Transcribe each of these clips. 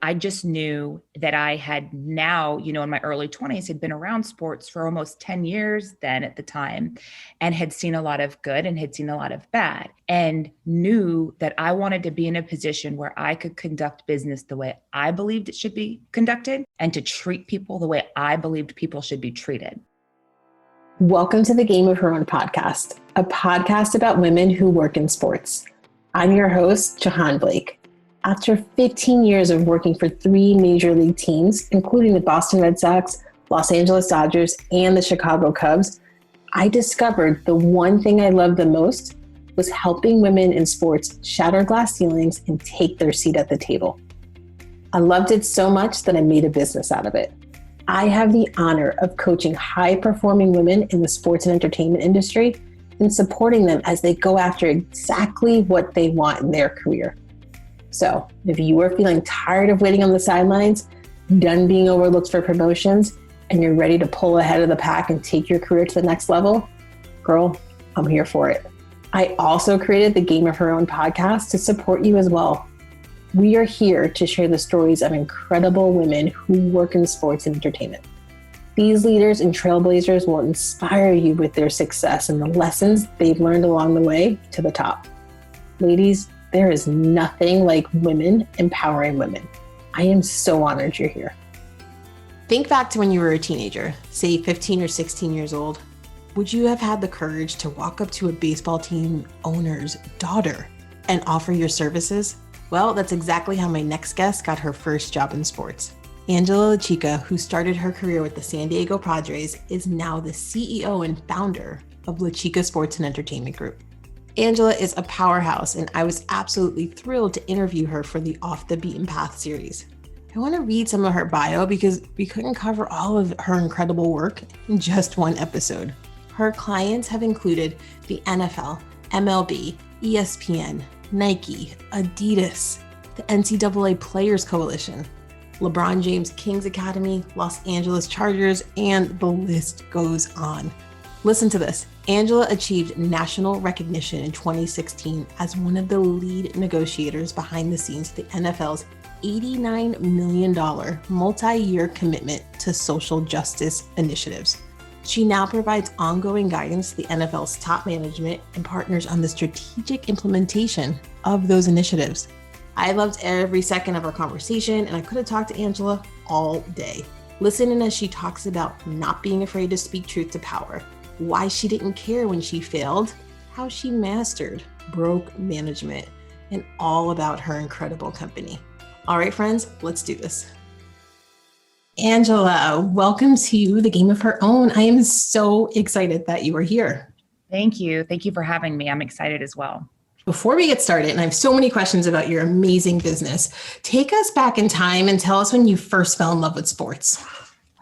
I just knew that I had now, in my early 20s, had been around sports for almost 10 years then at the time, and had seen a lot of good and had seen a lot of bad, and knew that I wanted to be in a position where I could conduct business the way I believed it should be conducted and to treat people the way I believed people should be treated. Welcome to the Game of Her Own podcast, a podcast about women who work in sports. I'm your host, Jahaan Blake. After 15 years of working for 3 major league teams, including the Boston Red Sox, Los Angeles Dodgers, and the Chicago Cubs, I discovered the one thing I loved the most was helping women in sports shatter glass ceilings and take their seat at the table. I loved it so much that I made a business out of it. I have the honor of coaching high-performing women in the sports and entertainment industry and supporting them as they go after exactly what they want in their career. So if you are feeling tired of waiting on the sidelines, done being overlooked for promotions, and you're ready to pull ahead of the pack and take your career to the next level, girl, I'm here for it. I also created the Game of Her Own podcast to support you as well. We are here to share the stories of incredible women who work in sports and entertainment. These leaders and trailblazers will inspire you with their success and the lessons they've learned along the way to the top. Ladies, there is nothing like women empowering women. I am so honored you're here. Think back to when you were a teenager, say 15 or 16 years old. Would you have had the courage to walk up to a baseball team owner's daughter and offer your services? Well, that's exactly how my next guest got her first job in sports. Angela LaChica, who started her career with the San Diego Padres, is now the CEO and founder of LaChica Sports and Entertainment Group. Angela is a powerhouse, and I was absolutely thrilled to interview her for the Off the Beaten Path series. I want to read some of her bio because we couldn't cover all of her incredible work in just one episode. Her clients have included the NFL, MLB, ESPN, Nike, Adidas, the NCAA Players Coalition, LeBron James Kings Academy, Los Angeles Chargers, and the list goes on. Listen to this. Angela achieved national recognition in 2016 as one of the lead negotiators behind the scenes to the NFL's $89 million multi-year commitment to social justice initiatives. She now provides ongoing guidance to the NFL's top management and partners on the strategic implementation of those initiatives. I loved every second of our conversation, and I could have talked to Angela all day. Listen in as she talks about not being afraid to speak truth to power, why she didn't care when she failed, how she mastered broke management, and all about her incredible company. All right, friends, let's do this. Angela, welcome to the Game of Her Own. I am so excited that you are here. Thank you. Thank you for having me. I'm excited as well. Before we get started, and I have so many questions about your amazing business, take us back in time and tell us when you first fell in love with sports.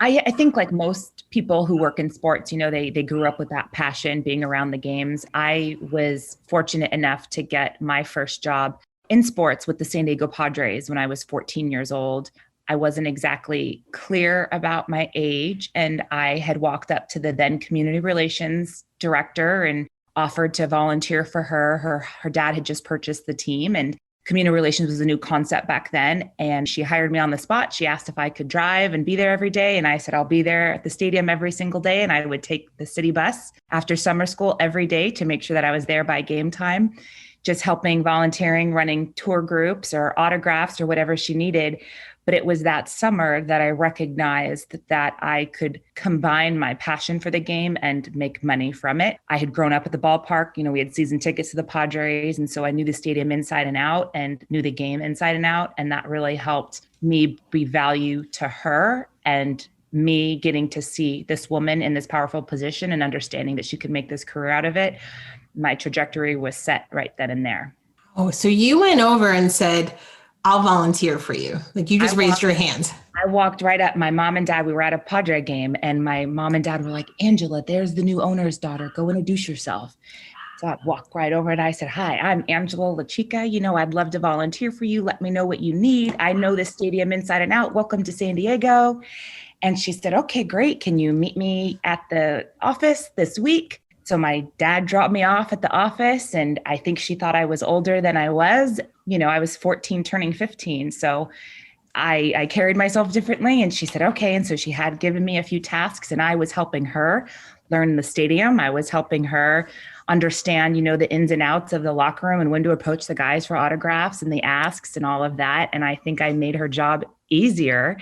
I think like most people who work in sports, they grew up with that passion being around the games. I was fortunate enough to get my first job in sports with the San Diego Padres when I was 14 years old. I wasn't exactly clear about my age, and I had walked up to the then community relations director and offered to volunteer for her. Her dad had just purchased the team, and community relations was a new concept back then. And she hired me on the spot. She asked if I could drive and be there every day. And I said, I'll be there at the stadium every single day. And I would take the city bus after summer school every day to make sure that I was there by game time, just helping, volunteering, running tour groups or autographs or whatever she needed. But it was that summer that I recognized that I could combine my passion for the game and make money from it. I had grown up at the ballpark. We had season tickets to the Padres. And so I knew the stadium inside and out and knew the game inside and out. And that really helped me be value to her and me getting to see this woman in this powerful position and understanding that she could make this career out of it. My trajectory was set right then and there. Oh, so you went over and said, I'll volunteer for you. Like you just raised your hand. I walked right up. My mom and dad, we were at a Padre game, and my mom and dad were like, Angela, there's the new owner's daughter. Go introduce yourself. So I walked right over and I said, hi, I'm Angela LaChica. I'd love to volunteer for you. Let me know what you need. I know the stadium inside and out. Welcome to San Diego. And she said, okay, great. Can you meet me at the office this week? So my dad dropped me off at the office, and I think she thought I was older than I was. I was 14 turning 15. So I carried myself differently. And she said, okay. And so she had given me a few tasks and I was helping her learn the stadium. I was helping her understand, the ins and outs of the locker room and when to approach the guys for autographs and the asks and all of that. And I think I made her job easier.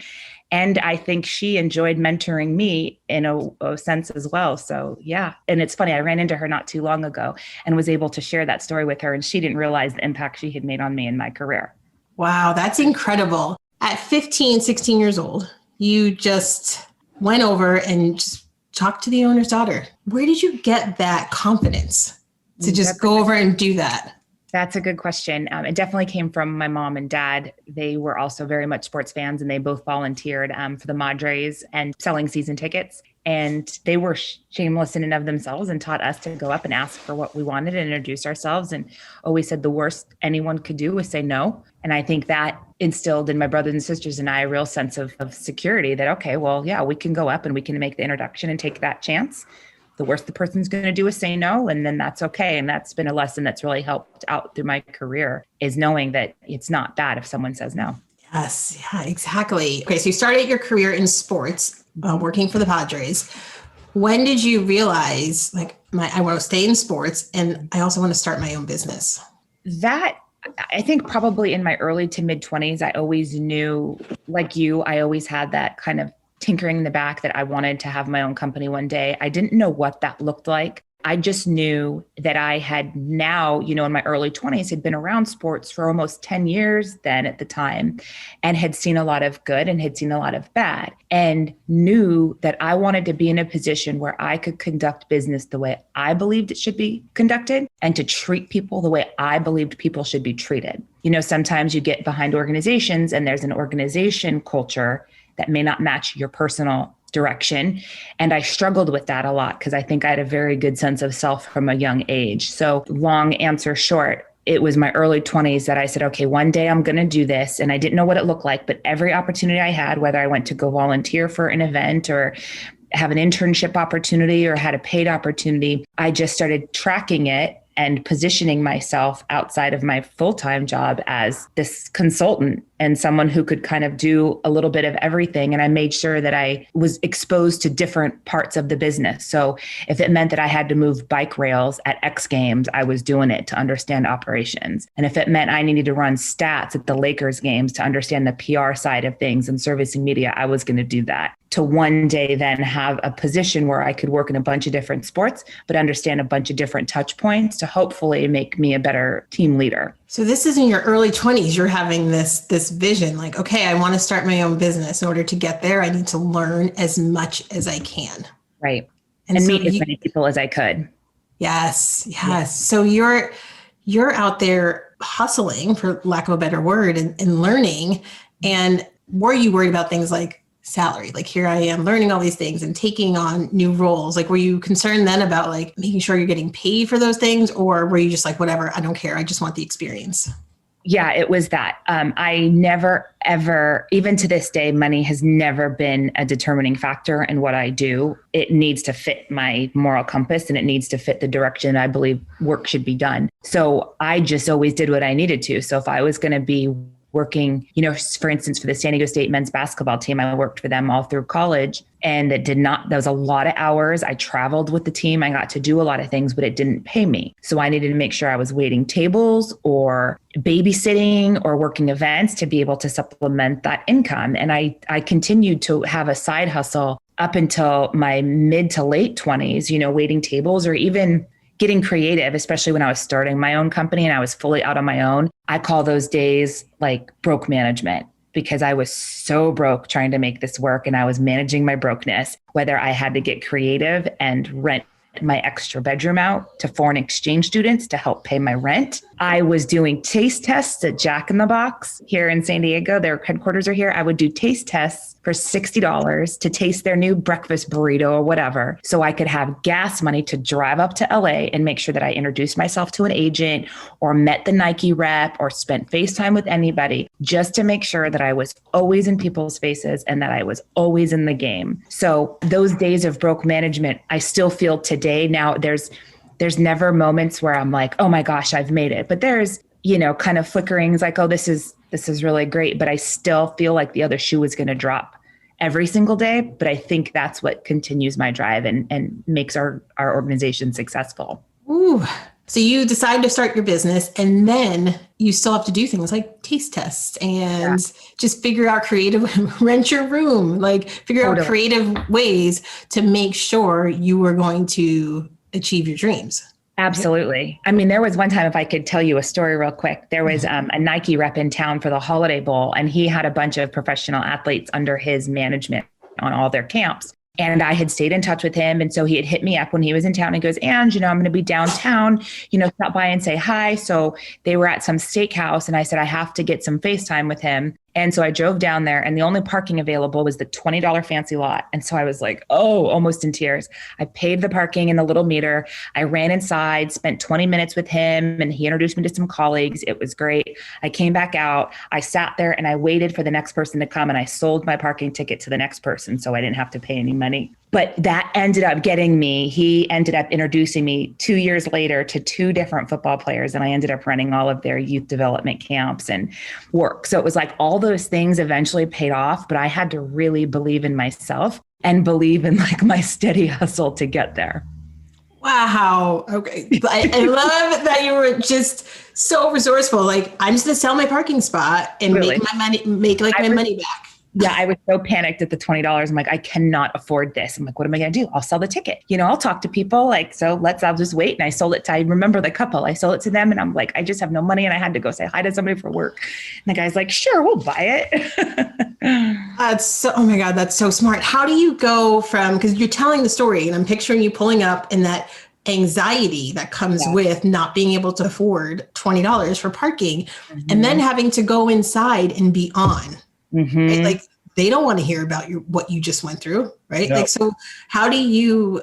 And I think she enjoyed mentoring me in a sense as well. So yeah. And it's funny, I ran into her not too long ago and was able to share that story with her. And she didn't realize the impact she had made on me in my career. Wow, that's incredible. At 15, 16 years old, you just went over and just talked to the owner's daughter. Where did you get that confidence to just go over and do that? That's a good question. It definitely came from my mom and dad. They were also very much sports fans and they both volunteered for the Madres and selling season tickets. And they were shameless in and of themselves and taught us to go up and ask for what we wanted and introduce ourselves. And always said the worst anyone could do was say no. And I think that instilled in my brothers and sisters and I a real sense of security that, okay, well, yeah, we can go up and we can make the introduction and take that chance. The worst the person's going to do is say no, and then that's okay. And that's been a lesson that's really helped out through my career, is knowing that it's not bad if someone says no. Yes, yeah, exactly. Okay, so you started your career in sports, working for the Padres. When did you realize, I want to stay in sports and I also want to start my own business? That, I think probably in my early to mid 20s, I always knew, like you, I always had that kind of tinkering in the back that I wanted to have my own company one day. I didn't know what that looked like. I just knew that I had now, in my early 20s, had been around sports for almost 10 years then at the time, and had seen a lot of good and had seen a lot of bad, and knew that I wanted to be in a position where I could conduct business the way I believed it should be conducted and to treat people the way I believed people should be treated. Sometimes you get behind organizations and there's an organization culture that may not match your personal direction. And I struggled with that a lot because I think I had a very good sense of self from a young age. So long answer short, it was my early 20s that I said, okay, one day I'm going to do this. And I didn't know what it looked like, but every opportunity I had, whether I went to go volunteer for an event or have an internship opportunity or had a paid opportunity, I just started tracking it and positioning myself outside of my full-time job as this consultant and someone who could kind of do a little bit of everything. And I made sure that I was exposed to different parts of the business. So if it meant that I had to move bike rails at X Games, I was doing it to understand operations. And if it meant I needed to run stats at the Lakers games to understand the PR side of things and servicing media, I was going to do that. To one day then have a position where I could work in a bunch of different sports, but understand a bunch of different touch points to hopefully make me a better team leader. So this is in your early 20s, you're having this vision, like, okay, I want to start my own business. In order to get there, I need to learn as much as I can. Right. And so meet as many people as I could. Yes. Yeah. So you're out there hustling, for lack of a better word, and learning. And were you worried about things like salary? Like, here I am learning all these things and taking on new roles. Like, were you concerned then about making sure you're getting paid for those things? Or were you just like, whatever, I don't care, I just want the experience? Yeah, it was that. I never, ever, even to this day, money has never been a determining factor in what I do. It needs to fit my moral compass and it needs to fit the direction I believe work should be done. So I just always did what I needed to. So if I was going to be working, for instance, for the San Diego State men's basketball team, I worked for them all through college, and that was a lot of hours. I traveled with the team. I got to do a lot of things, but it didn't pay me. So I needed to make sure I was waiting tables or babysitting or working events to be able to supplement that income. And I continued to have a side hustle up until my mid to late 20s, waiting tables or even getting creative, especially when I was starting my own company and I was fully out on my own. I call those days like broke management, because I was so broke trying to make this work and I was managing my brokenness, whether I had to get creative and rent my extra bedroom out to foreign exchange students to help pay my rent. I was doing taste tests at Jack in the Box here in San Diego. Their headquarters are here. I would do taste tests for $60 to taste their new breakfast burrito or whatever, so I could have gas money to drive up to LA and make sure that I introduced myself to an agent or met the Nike rep or spent FaceTime with anybody, just to make sure that I was always in people's faces and that I was always in the game. So those days of broke management, I still feel today. Now there's never moments where I'm like, oh my gosh, I've made it. But there's, kind of flickerings like, oh, this is this is really great, but I still feel like the other shoe is going to drop every single day. But I think that's what continues my drive and makes our organization successful. Ooh. So you decide to start your business, and then you still have to do things like taste tests and just figure out rent your room, like figure out creative ways to make sure you are going to achieve your dreams. Absolutely. I mean, there was one time, if I could tell you a story real quick, there was a Nike rep in town for the Holiday Bowl, and he had a bunch of professional athletes under his management on all their camps. And I had stayed in touch with him. And so he had hit me up when he was in town and goes, and, I'm going to be downtown, stop by and say hi. So they were at some steakhouse and I said, I have to get some FaceTime with him. And so I drove down there and the only parking available was the $20 fancy lot. And so I was like, almost in tears. I paid the parking in the little meter. I ran inside, spent 20 minutes with him, and he introduced me to some colleagues. It was great. I came back out. I sat there and I waited for the next person to come, and I sold my parking ticket to the next person so I didn't have to pay any money. But that ended up he ended up introducing me 2 years later to 2 different football players. And I ended up running all of their youth development camps and work. So it was like all those things eventually paid off, but I had to really believe in myself and believe in like my steady hustle to get there. Wow. Okay. I love that you were just so resourceful. Like, I'm just going to sell my parking spot and make my money back. Yeah, I was so panicked at the $20. I'm like, I cannot afford this. I'm like, what am I going to do? I'll sell the ticket. I'll talk to people. I'll just wait. And I sold it to, I remember the couple, I sold it to them and I'm like, I just have no money. And I had to go say hi to somebody for work. And the guy's like, sure, we'll buy it. Oh my God, that's so smart. How do you go from, because you're telling the story and I'm picturing you pulling up in that anxiety that comes with not being able to afford $20 for parking and then having to go inside and be on. Right? Like, they don't want to hear about what you just went through, right? Yep. Like, so how did you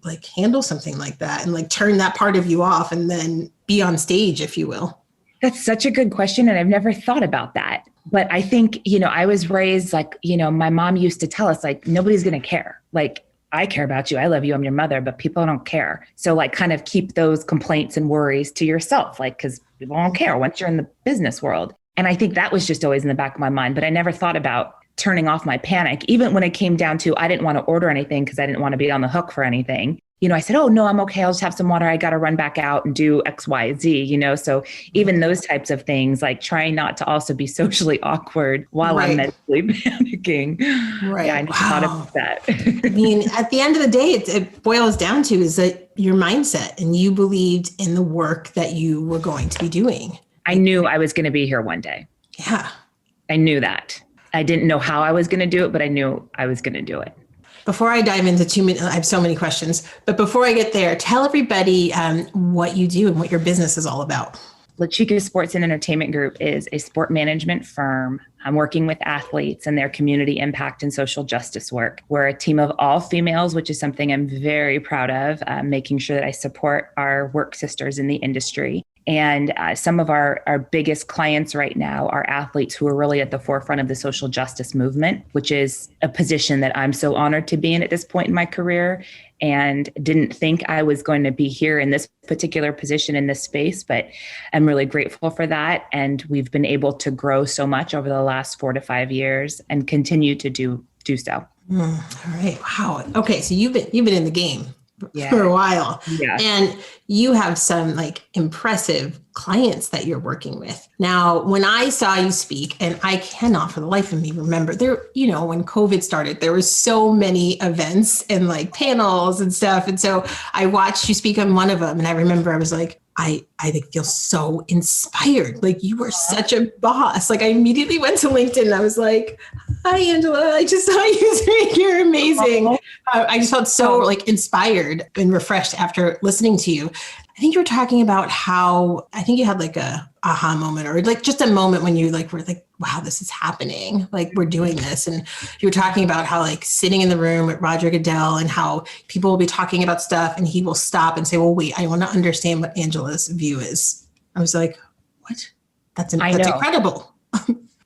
like handle something like that and like turn that part of you off and then be on stage, if you will? That's such a good question. And I've never thought about that. But I think, I was raised like, my mom used to tell us like, nobody's going to care. Like, I care about you. I love you. I'm your mother, but people don't care. So like kind of keep those complaints and worries to yourself, like, because people don't care once you're in the business world. And I think that was just always in the back of my mind, but I never thought about turning off my panic. Even when it came down to, I didn't want to order anything because I didn't want to be on the hook for anything. I said, oh no, I'm okay. I'll just have some water. I got to run back out and do X, Y, Z, So even those types of things, like trying not to also be socially awkward while I'm mentally panicking. Right. Yeah, I never thought about that. I mean, at the end of the day, it boils down to is that your mindset, and you believed in the work that you were going to be doing. I knew I was going to be here one day. Yeah. I knew that. I didn't know how I was going to do it, but I knew I was going to do it. Before I dive into 2 minutes, I have so many questions, but before I get there, tell everybody what you do and what your business is all about. LaChica Sports and Entertainment Group is a sport management firm. I'm working with athletes and their community impact and social justice work. We're a team of all females, which is something I'm very proud of, making sure that I support our work sisters in the industry. And some of our biggest clients right now are athletes who are really at the forefront of the social justice movement, which is a position that I'm so honored to be in at this point in my career, and didn't think I was going to be here in this particular position in this space, but I'm really grateful for that. And we've been able to grow so much over the last 4 to 5 years and continue to do so. All right. Wow. Okay. So you've been in the game for a while, and you have some like impressive clients that you're working with. Now, when I saw you speak, and I cannot for the life of me remember there, when COVID started, there was so many events and like panels and stuff. And so I watched you speak on one of them. And I remember I was like, I feel so inspired. Like, you were such a boss. Like, I immediately went to LinkedIn and I was like, hi, Angela. I just saw you speak. You're amazing. I just felt so like inspired and refreshed after listening to you. I think you were talking about how, I think you had like a aha moment, or like just a moment when you like were like, wow, this is happening. Like, we're doing this. And you were talking about how like sitting in the room with Roger Goodell and how people will be talking about stuff and he will stop and say, well, wait, I want to understand what Angela's view is. I was like, what? That's incredible.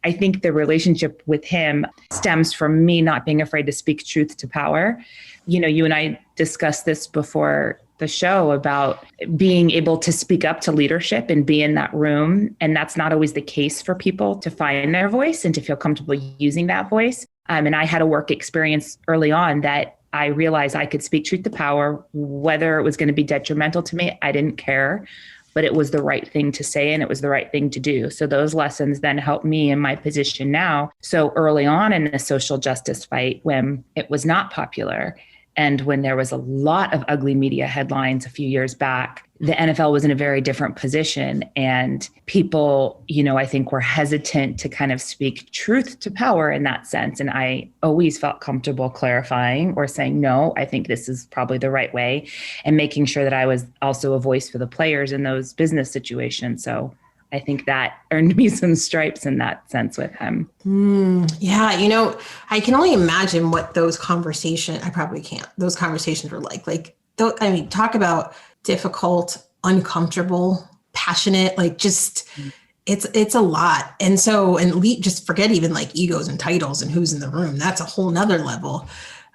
I think the relationship with him stems from me not being afraid to speak truth to power. You and I discussed this before the show about being able to speak up to leadership and be in that room. And that's not always the case for people to find their voice and to feel comfortable using that voice. And I had a work experience early on that I realized I could speak truth to power, whether it was going to be detrimental to me. I didn't care, but it was the right thing to say and it was the right thing to do. So those lessons then helped me in my position now. So early on in the social justice fight, when it was not popular, and when there was a lot of ugly media headlines a few years back, the NFL was in a very different position. And people, I think were hesitant to kind of speak truth to power in that sense. And I always felt comfortable clarifying or saying, no, I think this is probably the right way, and making sure that I was also a voice for the players in those business situations. So I think that earned me some stripes in that sense with him. Yeah. I can only imagine what those conversations, I probably can't, those conversations were like, talk about difficult, uncomfortable, passionate, it's a lot. And so, just forget even like egos and titles and who's in the room. That's a whole nother level.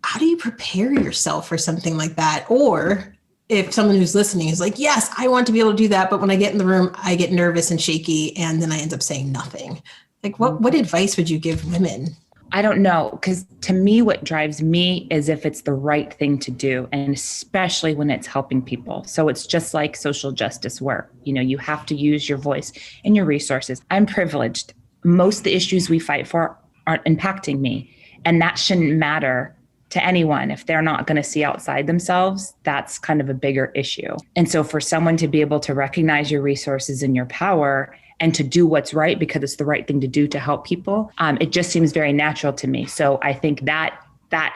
How do you prepare yourself for something like that? Or if someone who's listening is like, yes, I want to be able to do that, but when I get in the room, I get nervous and shaky, and then I end up saying nothing. Like, what advice would you give women? I don't know, because to me, what drives me is if it's the right thing to do, and especially when it's helping people. So it's just like social justice work. You have to use your voice and your resources. I'm privileged. Most of the issues we fight for aren't impacting me, and that shouldn't matter to anyone. If they're not going to see outside themselves, that's kind of a bigger issue. And so for someone to be able to recognize your resources and your power and to do what's right because it's the right thing to do to help people, it just seems very natural to me. So I think that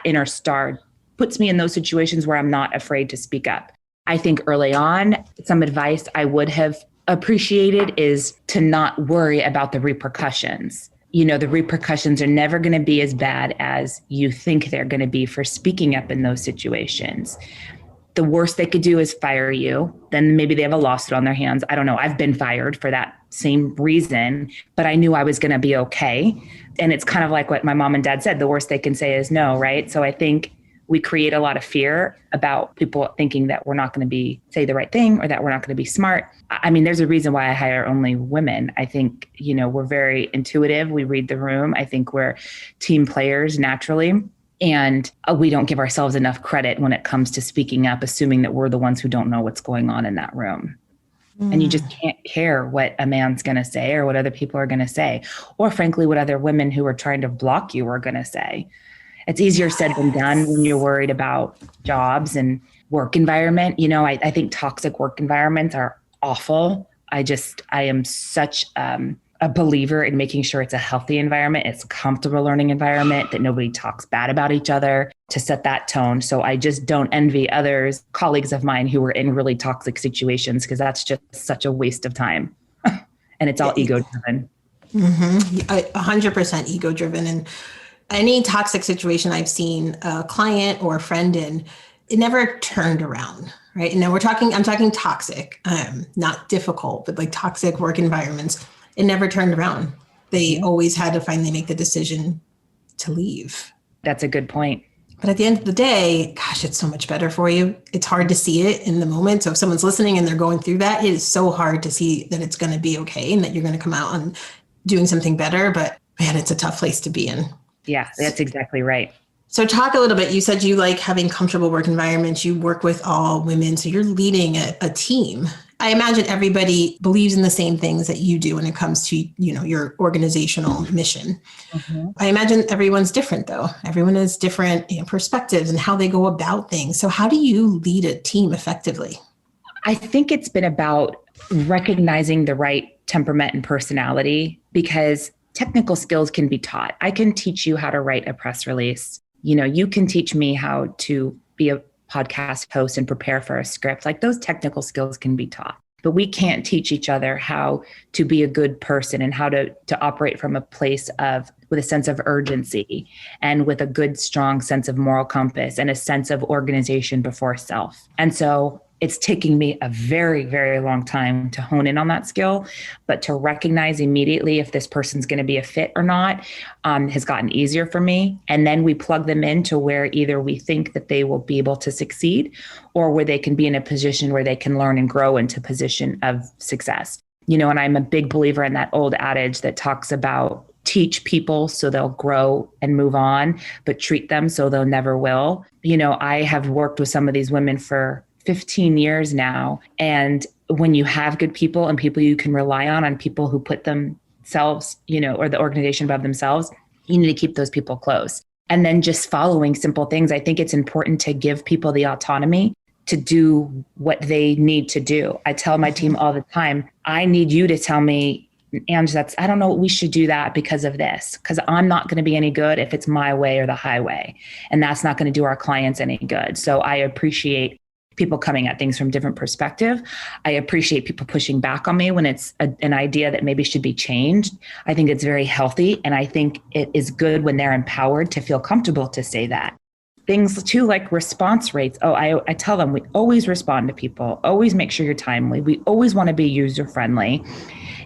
inner star puts me in those situations where I'm not afraid to speak up. I think early on, some advice I would have appreciated is to not worry about the repercussions. The repercussions are never going to be as bad as you think they're going to be for speaking up in those situations. The worst they could do is fire you. Then maybe they have a lawsuit on their hands. I don't know. I've been fired for that same reason, but I knew I was going to be okay. And it's kind of like what my mom and dad said, the worst they can say is no, right? So I think we create a lot of fear about people thinking that we're not going to say the right thing or that we're not going to be smart. I mean, there's a reason why I hire only women. I think, we're very intuitive. We read the room. I think we're team players naturally. And we don't give ourselves enough credit when it comes to speaking up, assuming that we're the ones who don't know what's going on in that room. And you just can't care what a man's going to say or what other people are going to say, or frankly, what other women who are trying to block you are going to say. It's easier said than done when you're worried about jobs and work environment. I think toxic work environments are awful. I am such a believer in making sure it's a healthy environment. It's a comfortable learning environment, that nobody talks bad about each other, to set that tone. So I just don't envy others, colleagues of mine who were in really toxic situations, because that's just such a waste of time. And it's all ego driven. 100% ego driven. And any toxic situation I've seen a client or a friend in, it never turned around, right? And now I'm talking toxic, not difficult, but like toxic work environments. It never turned around. They always had to finally make the decision to leave. That's a good point. But at the end of the day, gosh, it's so much better for you. It's hard to see it in the moment. So if someone's listening and they're going through that, it is so hard to see that it's going to be okay and that you're going to come out on doing something better. But man, it's a tough place to be in. Yeah, that's exactly right. So talk a little bit. You said you like having comfortable work environments. You work with all women. So you're leading a team. I imagine everybody believes in the same things that you do when it comes to, your organizational mission. Mm-hmm. I imagine everyone's different though. Everyone has different perspectives and how they go about things. So how do you lead a team effectively? I think it's been about recognizing the right temperament and personality, because technical skills can be taught. I can teach you how to write a press release. You can teach me how to be a podcast host and prepare for a script. Like, those technical skills can be taught, but we can't teach each other how to be a good person and how to operate from a place with a sense of urgency and with a good, strong sense of moral compass and a sense of organization before self. And so It's taking me a very, very long time to hone in on that skill, but to recognize immediately if this person's going to be a fit or not has gotten easier for me. And then we plug them into where either we think that they will be able to succeed or where they can be in a position where they can learn and grow into a position of success. And I'm a big believer in that old adage that talks about teach people so they'll grow and move on, but treat them so they'll never will. I have worked with some of these women for 15 years now. And when you have good people and people you can rely on people who put themselves, or the organization above themselves, you need to keep those people close. And then just following simple things. I think it's important to give people the autonomy to do what they need to do. I tell my team all the time, I need you to tell me, and I don't know, we should do that because of this, because I'm not going to be any good if it's my way or the highway. And that's not going to do our clients any good. So I appreciate people coming at things from different perspective. I appreciate people pushing back on me when it's an idea that maybe should be changed. I think it's very healthy. And I think it is good when they're empowered to feel comfortable to say that. Things too, like response rates. I tell them, we always respond to people, always make sure you're timely. We always want to be user friendly.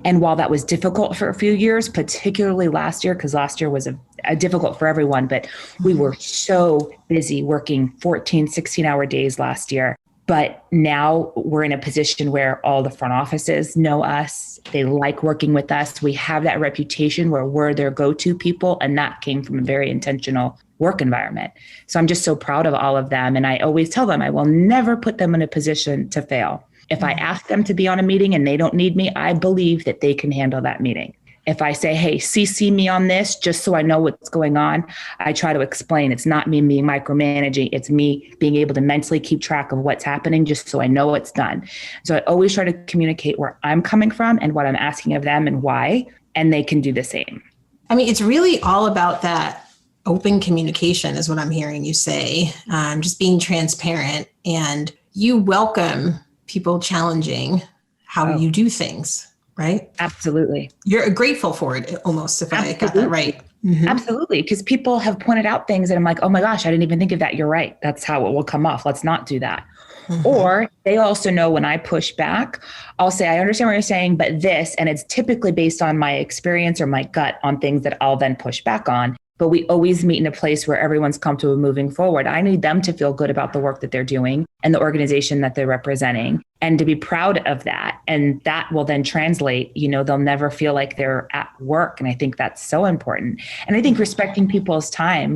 And while that was difficult for a few years, particularly last year, because last year was a difficult for everyone, but we were so busy working 14, 16-hour days last year. But now we're in a position where all the front offices know us. They like working with us. We have that reputation where we're their go-to people. And that came from a very intentional work environment. So I'm just so proud of all of them. And I always tell them I will never put them in a position to fail. If I ask them to be on a meeting and they don't need me, I believe that they can handle that meeting. If I say, hey, CC me on this, just so I know what's going on, I try to explain it's not me being micromanaging. It's me being able to mentally keep track of what's happening just so I know it's done. So I always try to communicate where I'm coming from and what I'm asking of them and why, and they can do the same. I mean, it's really all about that open communication is what I'm hearing you say, just being transparent, and you welcome people challenging how you do things, right? Absolutely. You're grateful for it almost, if I got that right. Mm-hmm. Absolutely. Because people have pointed out things and I'm like, oh my gosh, I didn't even think of that. You're right. That's how it will come off. Let's not do that. Mm-hmm. Or they also know when I push back, I'll say, I understand what you're saying, but this, and it's typically based on my experience or my gut on things that I'll then push back on. But we always meet in a place where everyone's comfortable moving forward. I need them to feel good about the work that they're doing and the organization that they're representing and to be proud of that. And that will then translate, they'll never feel like they're at work. And I think that's so important. And I think respecting people's time,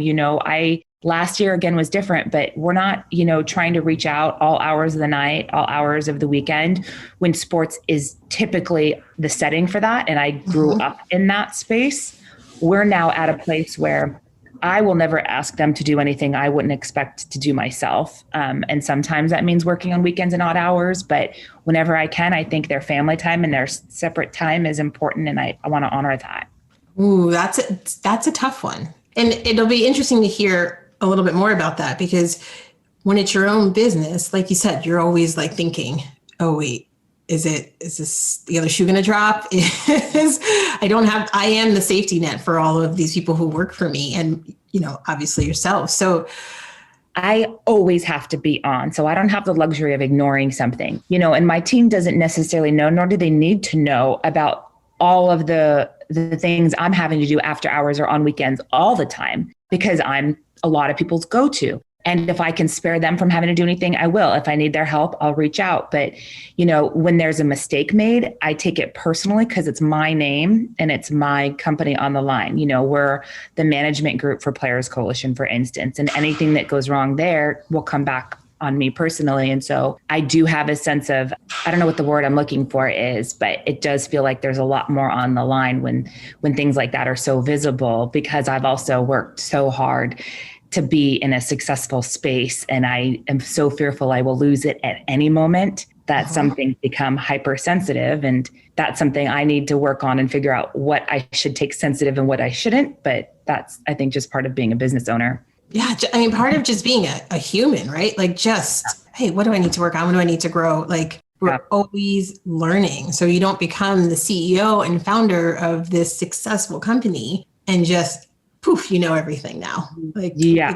last year again was different, but we're not, trying to reach out all hours of the night, all hours of the weekend when sports is typically the setting for that. And I grew up in that space. We're now at a place where I will never ask them to do anything I wouldn't expect to do myself. And sometimes that means working on weekends and odd hours. But whenever I can, I think their family time and their separate time is important. And I want to honor that. Ooh, that's a tough one. And it'll be interesting to hear a little bit more about that, because when it's your own business, like you said, you're always like thinking, oh, wait. Is this the other shoe going to drop? I am the safety net for all of these people who work for me and, obviously yourself. So I always have to be on. So I don't have the luxury of ignoring something, and my team doesn't necessarily know, nor do they need to know about all of the things I'm having to do after hours or on weekends all the time, because I'm a lot of people's go-to. And if I can spare them from having to do anything, I will. If I need their help, I'll reach out. But, when there's a mistake made, I take it personally because it's my name and it's my company on the line. We're the management group for Players Coalition, for instance, and anything that goes wrong there will come back on me personally. And so I do have a sense of, I don't know what the word I'm looking for is, but it does feel like there's a lot more on the line when things like that are so visible, because I've also worked so hard to be in a successful space. And I am so fearful I will lose it at any moment that something become hypersensitive. And that's something I need to work on and figure out what I should take sensitive and what I shouldn't. But that's, I think, just part of being a business owner. Yeah. I mean, part of just being a human, right? Like hey, what do I need to work on? What do I need to grow? Like we're always learning. So you don't become the CEO and founder of this successful company and just poof, you know everything now.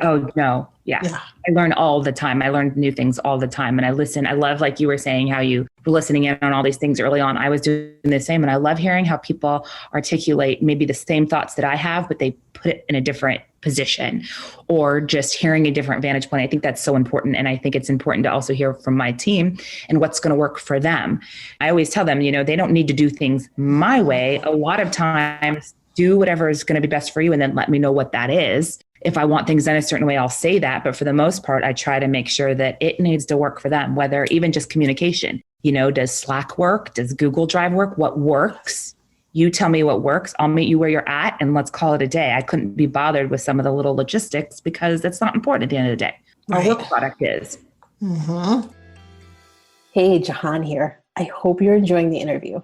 Oh no. Yeah. I learn all the time. I learn new things all the time. And I listen. I love, like you were saying, how you were listening in on all these things early on. I was doing the same. And I love hearing how people articulate maybe the same thoughts that I have, but they put it in a different position, or just hearing a different vantage point. I think that's so important. And I think it's important to also hear from my team and what's going to work for them. I always tell them, they don't need to do things my way. A lot of times, do whatever is going to be best for you, and then let me know what that is. If I want things done a certain way, I'll say that. But for the most part, I try to make sure that it needs to work for them, whether even just communication. Does Slack work? Does Google Drive work? What works? You tell me what works. I'll meet you where you're at, and let's call it a day. I couldn't be bothered with some of the little logistics because that's not important at the end of the day. Our work product is. Mm-hmm. Hey, Jahaan here. I hope you're enjoying the interview.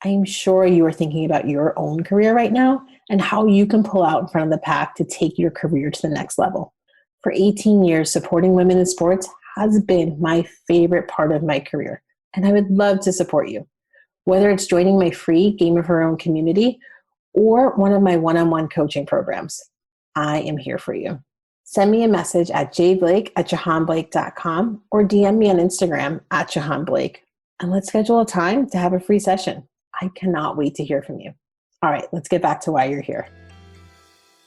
I am sure you are thinking about your own career right now and how you can pull out in front of the pack to take your career to the next level. For 18 years, supporting women in sports has been my favorite part of my career, and I would love to support you. Whether it's joining my free Game of Her Own community or one of my one-on-one coaching programs, I am here for you. Send me a message at jblake@jahaanblake.com or DM me on Instagram @jahaanblake, and let's schedule a time to have a free session. I cannot wait to hear from you. All right, let's get back to why you're here.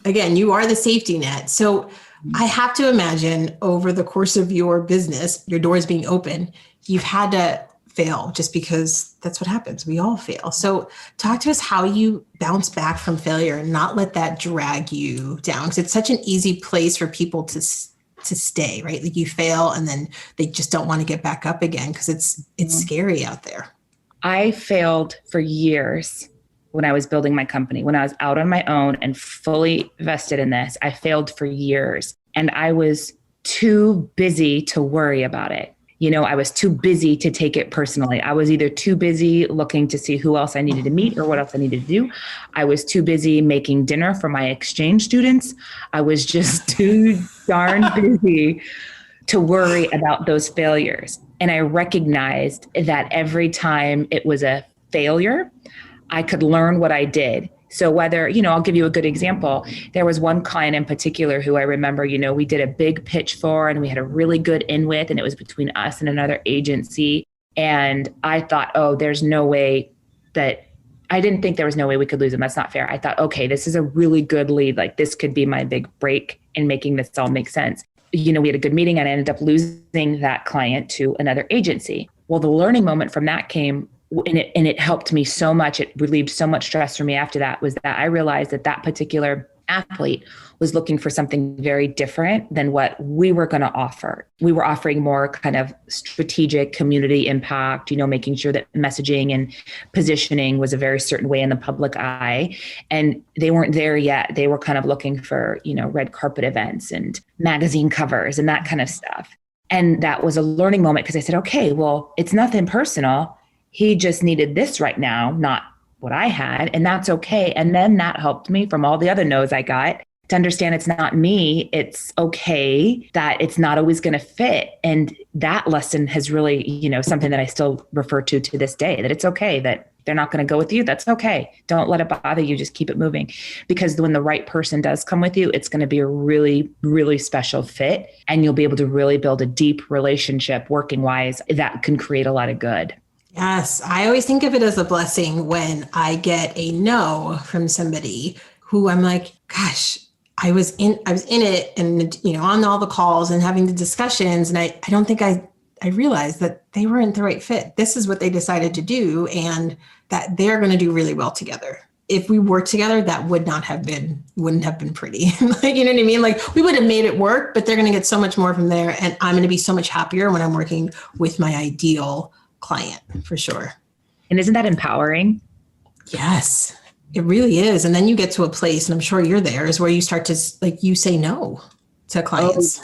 Again, you are the safety net. So I have to imagine over the course of your business, your doors being open, you've had to fail just because that's what happens. We all fail. So talk to us how you bounce back from failure and not let that drag you down. Because it's such an easy place for people to stay, right? Like you fail and then they just don't want to get back up again because it's scary out there. I failed for years when I was building my company. When I was out on my own and fully vested in this, I failed for years. And I was too busy to worry about it. I was too busy to take it personally. I was either too busy looking to see who else I needed to meet or what else I needed to do. I was too busy making dinner for my exchange students. I was just too darn busy to worry about those failures. And I recognized that every time it was a failure, I could learn what I did. So whether, I'll give you a good example. There was one client in particular who I remember, we did a big pitch for, and we had a really good in with, and it was between us and another agency. And I thought, I didn't think there was no way we could lose them. That's not fair. I thought, okay, this is a really good lead. Like this could be my big break in making this all make sense. We had a good meeting, and I ended up losing that client to another agency. Well, the learning moment from that came, and it helped me so much. It relieved so much stress for me after that, was that I realized that particular athlete was looking for something very different than what we were going to offer. We were offering more kind of strategic community impact, making sure that messaging and positioning was a very certain way in the public eye. And they weren't there yet. They were kind of looking for, red carpet events and magazine covers and that kind of stuff. And that was a learning moment because I said, okay, well, it's nothing personal. He just needed this right now, not what I had, and that's okay. And then that helped me from all the other no's I got to understand it's not me. It's okay that it's not always going to fit. And that lesson has really, something that I still refer to this day, that it's okay that they're not going to go with you. That's okay. Don't let it bother you. Just keep it moving. Because when the right person does come with you, it's going to be a really, really special fit. And you'll be able to really build a deep relationship working wise that can create a lot of good. Yes. I always think of it as a blessing when I get a no from somebody who I'm like, gosh, I was in it and, on all the calls and having the discussions. And I don't think I realized that they weren't the right fit. This is what they decided to do and that they're going to do really well together. If we worked together, that wouldn't have been pretty. Like, you know what I mean? Like we would have made it work, but they're going to get so much more from there. And I'm going to be so much happier when I'm working with my ideal client, for sure. And isn't that empowering? Yes, it really is. And then you get to a place, and I'm sure you're there, is where you start to, like, you say no to clients.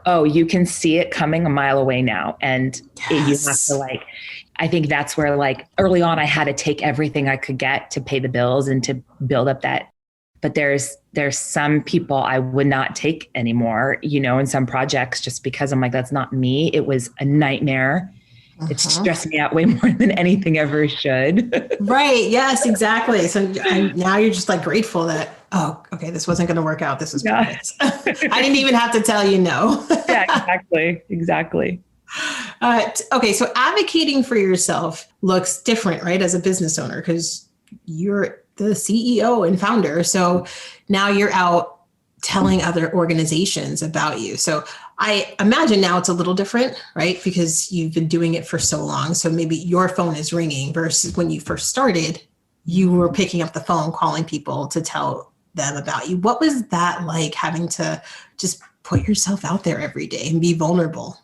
Oh, you can see it coming a mile away now. And yes. You have to I think that's where early on I had to take everything I could get to pay the bills and to build up that. But there's some people I would not take anymore, in some projects just because I'm like, that's not me. It was a nightmare. It's stressing me out way more than anything ever should. Right. Yes, exactly. So now you're just like grateful that, oh, okay, this wasn't going to work out. This is perfect. I didn't even have to tell you no. Yeah, exactly. Okay. So advocating for yourself looks different, right? As a business owner, because you're the CEO and founder. So now you're out telling other organizations about you. So I imagine now it's a little different, right? Because you've been doing it for so long. So maybe your phone is ringing versus when you first started, you were picking up the phone, calling people to tell them about you. What was that like, having to just put yourself out there every day and be vulnerable?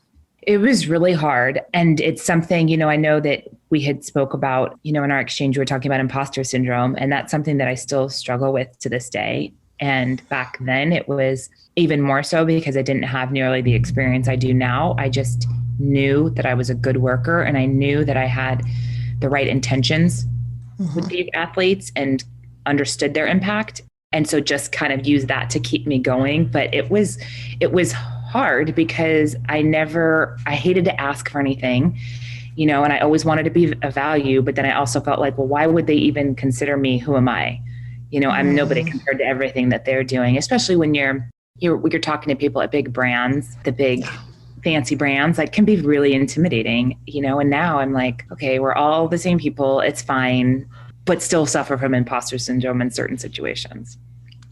It was really hard. And it's something, I know that we had spoke about, in our exchange, we were talking about imposter syndrome. And that's something that I still struggle with to this day. And back then it was even more so because I didn't have nearly the experience I do now. I just knew that I was a good worker, and I knew that I had the right intentions with these athletes and understood their impact. And so just kind of used that to keep me going. But it was hard because I hated to ask for anything, and I always wanted to be of value. But then I also felt like, well, why would they even consider me? Who am I? I'm nobody compared to everything that they're doing, especially when you're talking to people at big brands, the big fancy brands, like, can be really intimidating, and now I'm like, okay, we're all the same people. It's fine, but still suffer from imposter syndrome in certain situations.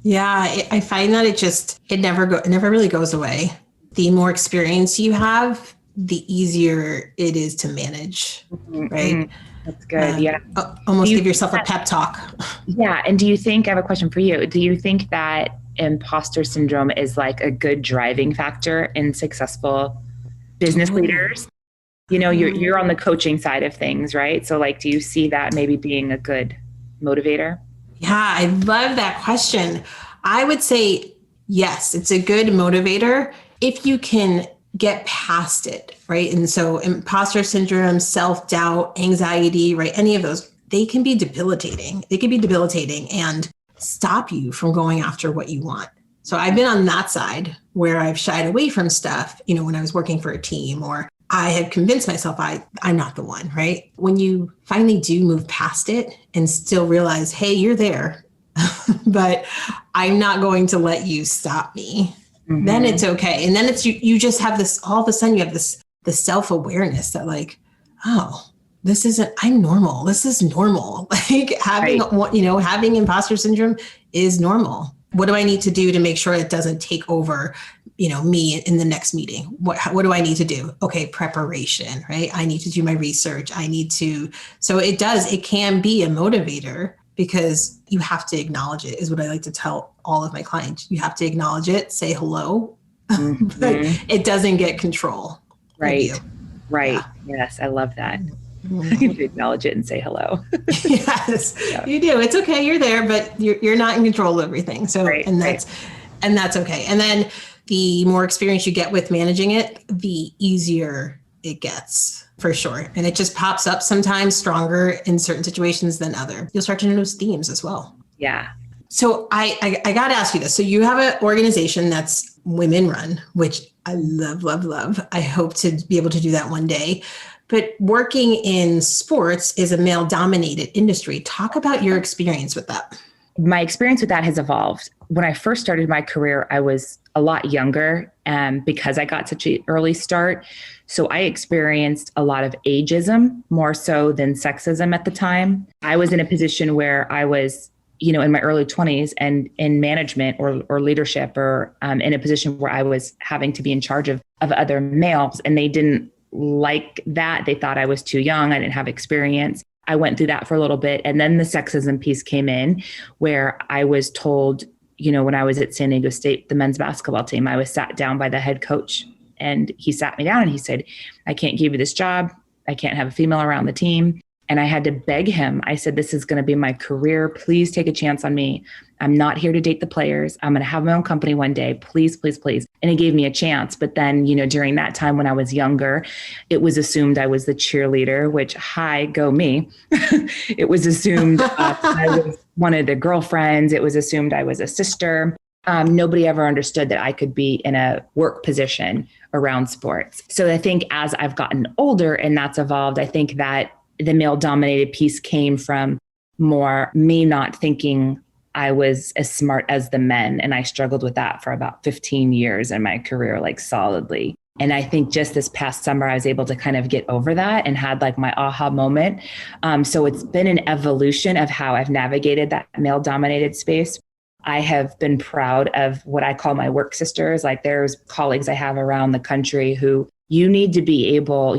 Yeah. I find that it never really goes away. The more experience you have, the easier it is to manage. Right. That's good. Yeah. Almost give yourself a pep talk. Yeah. And I have a question for you. Do you think that imposter syndrome is like a good driving factor in successful business leaders? You're on the coaching side of things, right? So like, do you see that maybe being a good motivator? Yeah, I love that question. I would say, yes, it's a good motivator if you can get past it, right? And so imposter syndrome, self-doubt, anxiety, right? Any of those, they can be debilitating. They can be debilitating and stop you from going after what you want. So I've been on that side where I've shied away from stuff, when I was working for a team, or I had convinced myself I'm not the one, right? When you finally do move past it and still realize, hey, you're there, but I'm not going to let you stop me. Then it's okay. And then it's you just have this, all of a sudden you have this self-awareness that like, oh, I'm normal. This is normal. Like having imposter syndrome is normal. What do I need to do to make sure it doesn't take over, me in the next meeting? What do I need to do? Okay, preparation, right? I need to do my research. So it can be a motivator, because you have to acknowledge it, is what I like to tell all of my clients. You have to acknowledge it, say hello, but it doesn't get control. Right. Yeah. Yes. I love that. You to acknowledge it and say hello. Yes, you do. It's okay. You're there, but you're not in control of everything. So, and that's okay. And then the more experience you get with managing it, the easier it gets, for sure. And it just pops up sometimes stronger in certain situations than other. You'll start to notice themes as well. Yeah. So I got to ask you this. So you have an organization that's women run, which I love, love, love. I hope to be able to do that one day. But working in sports is a male dominated industry. Talk about your experience with that. My experience with that has evolved. When I first started my career, I was a lot younger because I got such an early start. So I experienced a lot of ageism more so than sexism at the time. I was in a position where I was, in my early 20s and in management or leadership, or in a position where I was having to be in charge of other males, and they didn't like that. They thought I was too young. I didn't have experience. I went through that for a little bit. And then the sexism piece came in, where I was told, when I was at San Diego State, the men's basketball team, I was sat down by the head coach, and he sat me down and he said, I can't give you this job. I can't have a female around the team. And I had to beg him. I said, this is going to be my career. Please take a chance on me. I'm not here to date the players. I'm going to have my own company one day. Please, please, please. And he gave me a chance. But then, during that time when I was younger, it was assumed I was the cheerleader, which, hi, go me. It was assumed I was one of the girlfriends. It was assumed I was a sister. Nobody ever understood that I could be in a work position around sports. So I think as I've gotten older and that's evolved, I think that the male dominated piece came from more me not thinking I was as smart as the men. And I struggled with that for about 15 years in my career, like solidly. And I think just this past summer, I was able to kind of get over that and had like my aha moment. So it's been an evolution of how I've navigated that male dominated space. I have been proud of what I call my work sisters. Like there's colleagues I have around the country who you need to be able,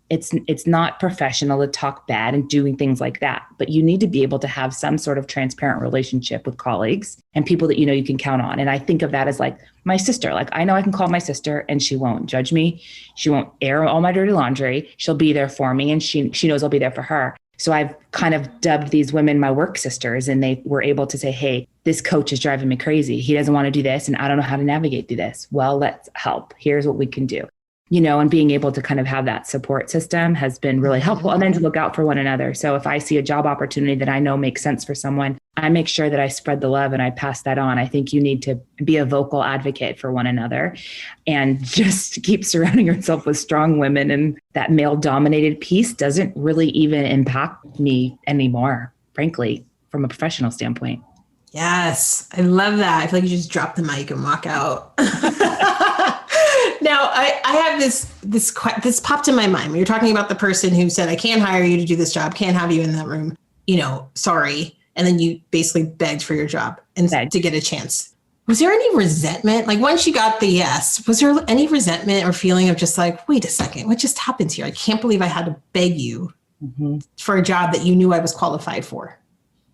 it's not professional to talk bad and doing things like that, but you need to be able to have some sort of transparent relationship with colleagues and people that you can count on. And I think of that as like my sister. Like I know I can call my sister and she won't judge me. She won't air all my dirty laundry. She'll be there for me and she knows I'll be there for her. So I've kind of dubbed these women my work sisters, and they were able to say, hey, this coach is driving me crazy. He doesn't want to do this and I don't know how to navigate through this. Well, let's help. Here's what we can do. And being able to kind of have that support system has been really helpful, and then to look out for one another. So if I see a job opportunity that I know makes sense for someone, I make sure that I spread the love and I pass that on. I think you need to be a vocal advocate for one another and just keep surrounding yourself with strong women. And that male dominated piece doesn't really even impact me anymore, frankly, from a professional standpoint. Yes. I love that. I feel like you just drop the mic and walk out. Now, I have this popped in my mind when you're talking about the person who said, I can't hire you to do this job, can't have you in that room, sorry. And then you basically begged for your job and to get a chance. Was there any resentment? Like once you got the yes, was there any resentment or feeling of just like, wait a second, what just happened here? I can't believe I had to beg you for a job that you knew I was qualified for.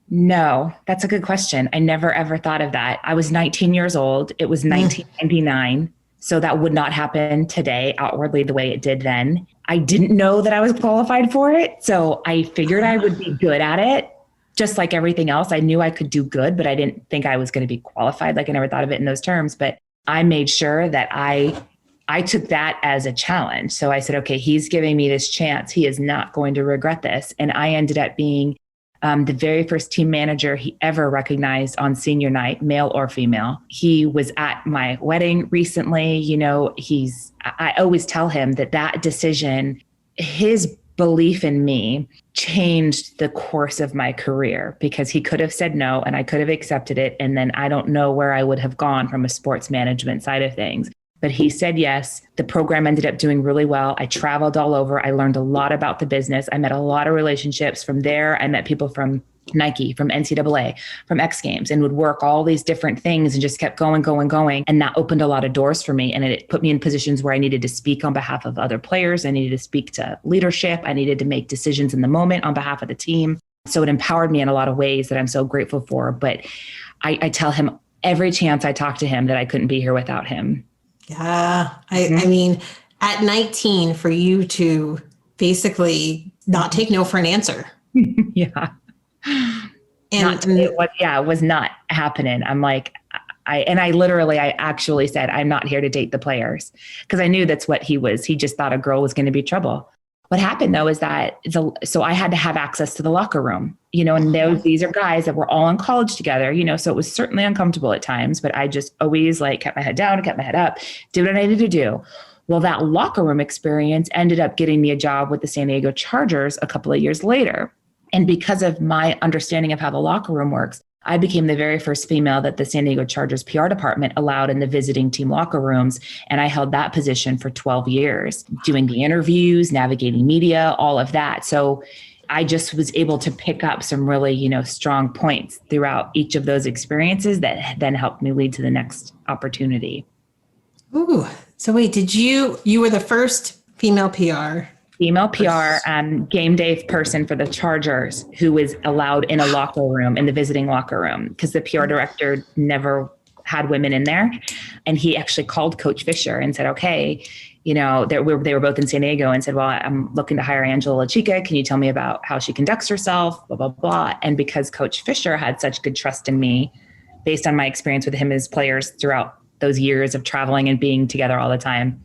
No, that's a good question. I never, ever thought of that. I was 19 years old. It was 1999. So that would not happen today outwardly the way it did then. I didn't know that I was qualified for it. So I figured I would be good at it. Just like everything else, I knew I could do good, but I didn't think I was going to be qualified. Like I never thought of it in those terms, but I made sure that I took that as a challenge. So I said, okay, he's giving me this chance. He is not going to regret this. And I ended up being the very first team manager he ever recognized on senior night, male or female. He was at my wedding recently. I always tell him that decision, his belief in me changed the course of my career, because he could have said no and I could have accepted it. And then I don't know where I would have gone from a sports management side of things. But he said yes. The program ended up doing really well. I traveled all over. I learned a lot about the business. I met a lot of relationships from there. I met people from Nike, from NCAA, from X Games, and would work all these different things and just kept going. And that opened a lot of doors for me. And it put me in positions where I needed to speak on behalf of other players. I needed to speak to leadership. I needed to make decisions in the moment on behalf of the team. So it empowered me in a lot of ways that I'm so grateful for. But I tell him every chance I talk to him that I couldn't be here without him. Yeah. I mean, at 19, for you to basically not take no for an answer. Yeah. It was not happening. I'm like, I actually said, I'm not here to date the players, because I knew that's what he was. He just thought a girl was going to be trouble. What happened though is that, so I had to have access to the locker room, and these are guys that were all in college together, so it was certainly uncomfortable at times, but I just always kept my head down and kept my head up, did what I needed to do. Well, that locker room experience ended up getting me a job with the San Diego Chargers a couple of years later. And because of my understanding of how the locker room works, I became the very first female that the San Diego Chargers PR department allowed in the visiting team locker rooms. And I held that position for 12 years, doing the interviews, navigating media, all of that. So I just was able to pick up some really, strong points throughout each of those experiences that then helped me lead to the next opportunity. Ooh, so wait, you were the first female PR game day person for the Chargers who was allowed in a locker room, in the visiting locker room, because the PR director never had women in there. And he actually called Coach Fisher and said, okay, they were both in San Diego, and said, well, I'm looking to hire Angela LaChica. Can you tell me about how she conducts herself, blah, blah, blah. And because Coach Fisher had such good trust in me, based on my experience with him as players throughout those years of traveling and being together all the time,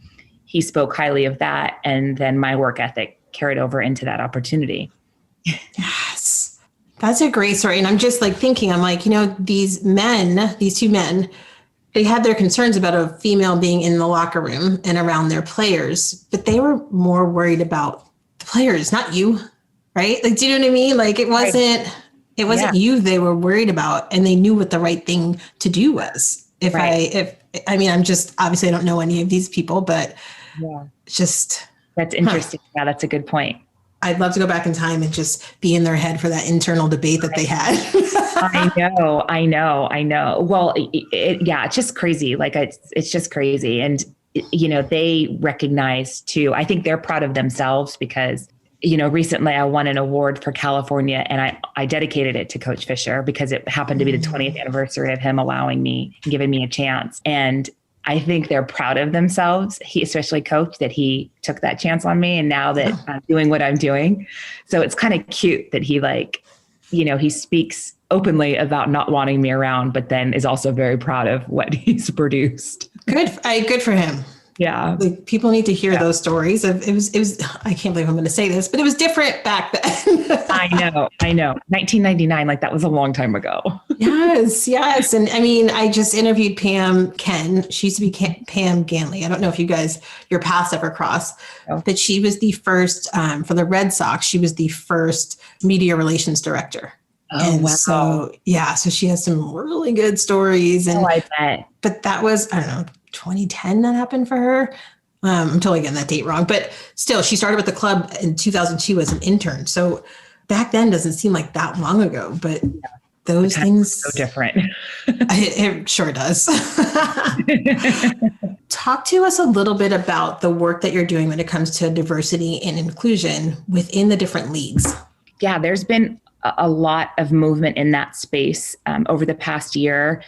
he spoke highly of that. And then my work ethic carried over into that opportunity. Yes. That's a great story. And I'm just like thinking, I'm like, these two men, they had their concerns about a female being in the locker room and around their players, but they were more worried about the players, not you, right? Like, do you know what I mean? Like it wasn't you they were worried about, and they knew what the right thing to do was. I'm just, obviously I don't know any of these people, but just. That's interesting. Yeah, that's a good point. I'd love to go back in time and just be in their head for that internal debate that they had. I know. Well, it's just crazy. Like it's just crazy. And, they recognize too, I think they're proud of themselves because, recently I won an award for California and I dedicated it to Coach Fisher because it happened to be the 20th anniversary of him allowing me, giving me a chance. And I think they're proud of themselves. He, especially Coach, that he took that chance on me. And now that I'm doing what I'm doing. So it's kind of cute that he he speaks openly about not wanting me around, but then is also very proud of what he's produced. Good for him. Yeah. Like, people need to hear those stories. It was, I can't believe I'm going to say this, but it was different back then. I know. 1999, like that was a long time ago. Yes. And I mean, I just interviewed Pam Ken. She used to be Pam Ganley. I don't know if your paths ever crossed, but she was the first, for the Red Sox, she was the first media relations director. Oh, wow. So she has some really good stories. And I bet. But that was, I don't know, 2010 that happened for her. I'm totally getting that date wrong, but still, she started with the club in 2002 as an intern. So back then doesn't seem like that long ago, but those things so different. It sure does. Talk to us a little bit about the work that you're doing when it comes to diversity and inclusion within the different leagues. Yeah, there's been a lot of movement in that space over the past year.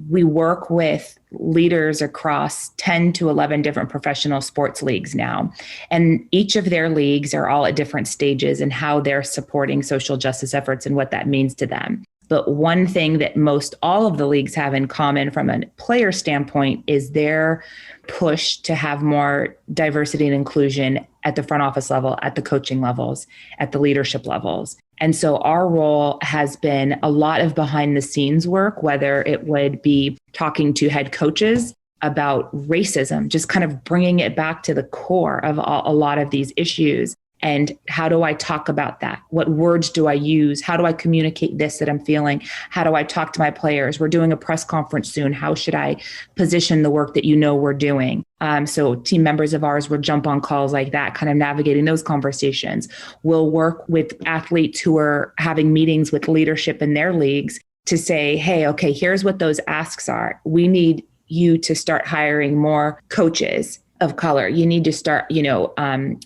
We work with leaders across 10 to 11 different professional sports leagues now. And each of their leagues are all at different stages in how they're supporting social justice efforts and what that means to them. But one thing that most all of the leagues have in common from a player standpoint is their push to have more diversity and inclusion at the front office level, at the coaching levels, at the leadership levels. And so our role has been a lot of behind the scenes work, whether it would be talking to head coaches about racism, just kind of bringing it back to the core of a lot of these issues. And how do I talk about that? What words do I use? How do I communicate this that I'm feeling? How do I talk to my players? We're doing a press conference soon. How should I position the work that we're doing? So team members of ours will jump on calls like that, kind of navigating those conversations. We'll work with athletes who are having meetings with leadership in their leagues to say, hey, okay, here's what those asks are. We need you to start hiring more coaches of color. You need to start,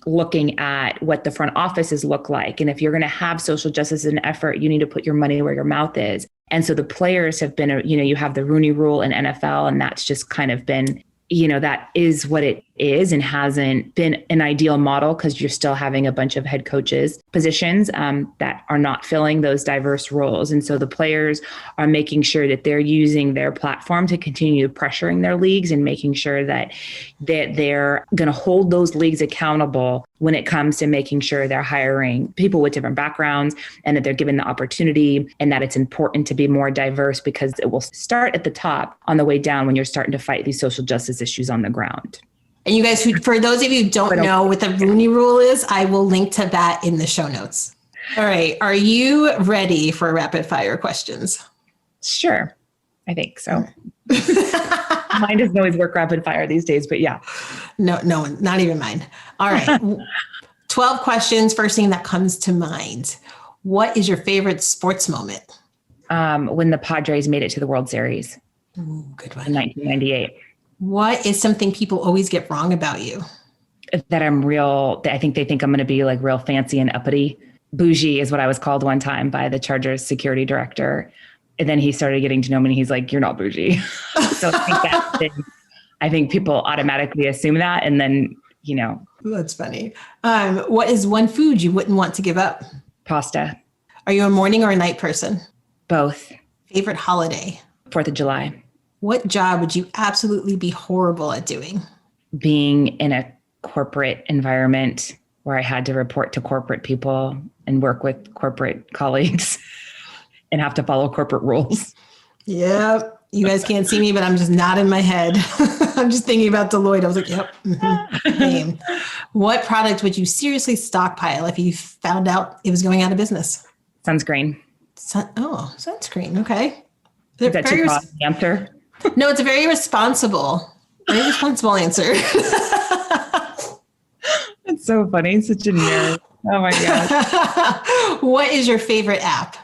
looking at what the front offices look like. And if you're going to have social justice as an effort, you need to put your money where your mouth is. And so the players have been, you have the Rooney Rule in NFL, and that's just kind of been, that is what it is and hasn't been an ideal model because you're still having a bunch of head coaches positions that are not filling those diverse roles. And so the players are making sure that they're using their platform to continue pressuring their leagues and making sure that they're going to hold those leagues accountable when it comes to making sure they're hiring people with different backgrounds and that they're given the opportunity, and that it's important to be more diverse because it will start at the top on the way down when you're starting to fight these social justice issues on the ground. And you guys, for those of you who don't know what the Rooney Rule is, I will link to that in the show notes. All right. Are you ready for rapid fire questions? Sure. I think so. Mine doesn't always work rapid fire these days, but yeah. No, not even mine. All right. 12 questions. First thing that comes to mind. What is your favorite sports moment? When the Padres made it to the World Series. Ooh, good one. In 1998. What is something people always get wrong about you? That I'm real. I think they think I'm going to be like real fancy and uppity. Bougie is what I was called one time by the Chargers security director. And then he started getting to know me and he's like, you're not bougie. So I think people automatically assume that. And then, That's funny. What is one food you wouldn't want to give up? Pasta. Are you a morning or a night person? Both. Favorite holiday? 4th of July. What job would you absolutely be horrible at doing? Being in a corporate environment where I had to report to corporate people, and work with corporate colleagues and have to follow corporate rules. Yep. You guys can't see me, but I'm just nodding my head. I'm just thinking about Deloitte. I was like, yep. Same. What product would you seriously stockpile if you found out it was going out of business? Sunscreen. Sunscreen. Okay. Is that too broad an answer? No, it's a very responsible answer. It's so funny. Such a nerd. Oh my God. What is your favorite app?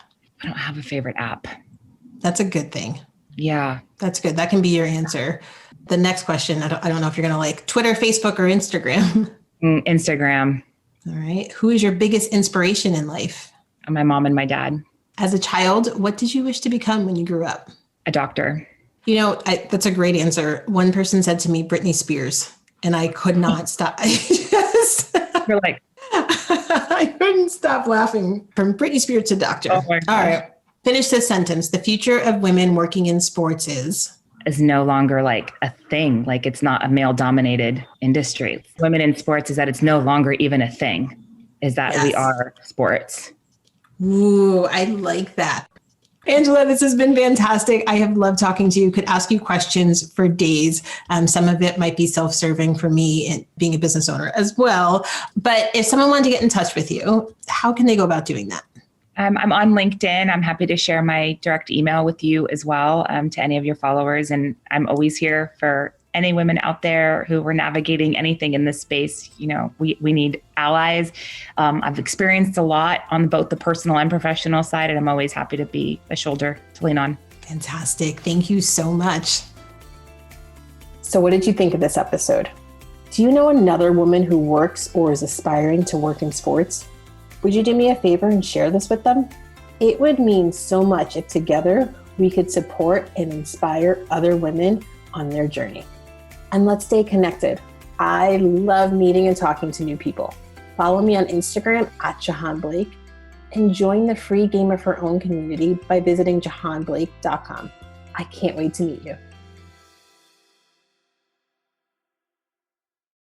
I don't have a favorite app. That's a good thing. Yeah. That's good. That can be your answer. The next question, I don't know if you're going to like Twitter, Facebook, or Instagram. Instagram. All right. Who is your biggest inspiration in life? My mom and my dad. As a child, what did you wish to become when you grew up? A doctor. You know, that's a great answer. One person said to me, Britney Spears, and I could not stop. You're like, I couldn't stop laughing. From Britney Spears to doctor. Oh my God. All right. Finish this sentence. The future of women working in sports is no longer like a thing. Like it's not a male dominated industry. Women in sports is that it's no longer even a thing. Is that we are sports. Ooh, I like that. Angela, this has been fantastic. I have loved talking to you. Could ask you questions for days. Some of it might be self-serving for me and being a business owner as well. But if someone wanted to get in touch with you, how can they go about doing that? I'm on LinkedIn. I'm happy to share my direct email with you as well, to any of your followers. And I'm always here for any women out there who are navigating anything in this space. You know, we need allies. I've experienced a lot on both the personal and professional side, and I'm always happy to be a shoulder to lean on. Fantastic. Thank you so much. So what did you think of this episode? Do you know another woman who works or is aspiring to work in sports? Would you do me a favor and share this with them? It would mean so much if together we could support and inspire other women on their journey. And let's stay connected. I love meeting and talking to new people. Follow me on Instagram at Jahaan Blake and join the free Game of Her Own community by visiting jahaanblake.com. I can't wait to meet you.